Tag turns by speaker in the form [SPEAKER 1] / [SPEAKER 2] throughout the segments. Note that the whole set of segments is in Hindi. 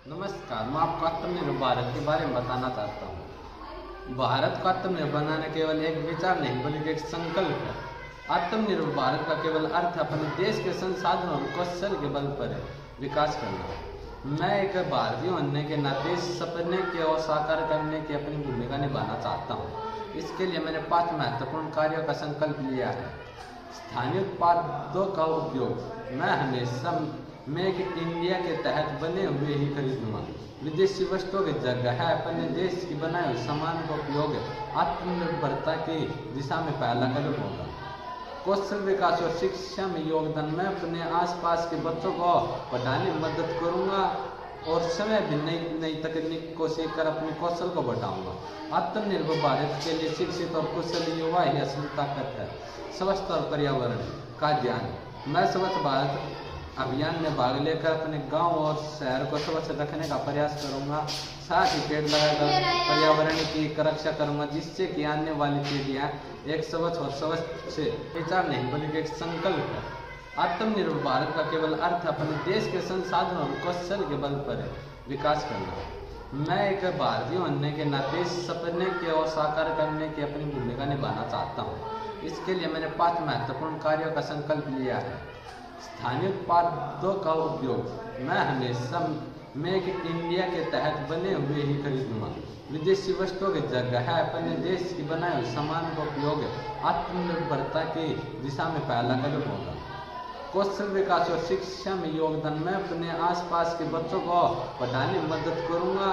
[SPEAKER 1] नमस्कार, मैं आपको आत्मनिर्भर भारत के बारे में बताना चाहता हूँ। भारत को आत्मनिर्भर बनाना केवल एक विचार नहीं बल्कि एक संकल्प है। आत्मनिर्भर भारत का केवल अर्थ अपने देश के संसाधनों और कौशल के बल पर विकास करना। मैं एक भारतीय होने के नाते इस सपने को साकार करने की अपनी भूमिका निभाना चाहता हूँ। इसके लिए मैंने 5 महत्वपूर्ण कार्यों का संकल्प लिया है। स्थानीय उत्पादों का उपयोग। मैं हमेशा मेक इन इंडिया के तहत बने हुए ही खरीदूंगा। विदेशी वस्तुओं की जगह है अपने देश की बनाए हुए सामान का उपयोग आत्मनिर्भरता की दिशा में पहला कदम होगा। कौशल विकास और शिक्षा में योगदान। मैं अपने आसपास के बच्चों को पढ़ाने में मदद करूंगा और समय भी नई तकनीक को सीखकर अपने कौशल को बढ़ाऊंगा। आत्मनिर्भर भारत के लिए शिक्षित और कुशल युवा ही असली ताकत है। स्वच्छता और पर्यावरण का ध्यान। मैं स्वच्छ भारत अभियान में भाग लेकर अपने गांव और शहर को स्वच्छ रखने का प्रयास करूंगा। साथ ही पेड़ लगाकर पर्यावरण की रक्षा करूंगा, जिससे कि आने वाली पीढ़ियां एक स्वच्छ और स्वच्छ से विचार नहीं बल्कि एक संकल्प है। आत्मनिर्भर भारत का केवल अर्थ अपने देश के संसाधनों और कौशल के बल पर विकास करना। मैं एक भारतीय होने के नाते इस सपने को साकार करने की अपनी भूमिका निभाना चाहता हूँ। इसके लिए मैंने 5 महत्वपूर्ण कार्यों का संकल्प लिया है। स्थानीय उत्पादों का उपयोग। मैं हमेशा मेक इन इंडिया के तहत बने हुए ही खरीदूंगा। विदेशी वस्तुओं की जगह है अपने देश की बनाए हुए सामान का उपयोग आत्मनिर्भरता की दिशा में पहला कदम होगा। कौशल विकास और शिक्षा में योगदान। मैं अपने आसपास के बच्चों को पढ़ाने में मदद करूंगा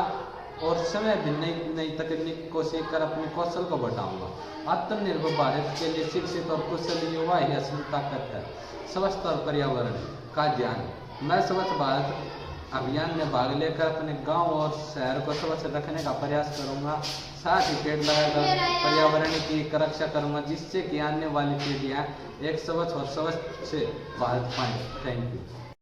[SPEAKER 1] और समय भी नई तकनीक को सीखकर अपने कौशल को बढ़ाऊंगा। आत्मनिर्भर भारत के लिए शिक्षित और कुशल युवा ही असली ताकत है। स्वच्छता और पर्यावरण का ध्यान। मैं स्वच्छ भारत अभियान में भाग लेकर अपने गांव और शहर को स्वच्छ रखने का प्रयास करूंगा। साथ ही पेड़ लगाकर पर्यावरण की रक्षा करूंगा, जिससे कि आने वाली पीढ़ियां एक स्वच्छ और स्वच्छ से भारत पाएं। Thank you.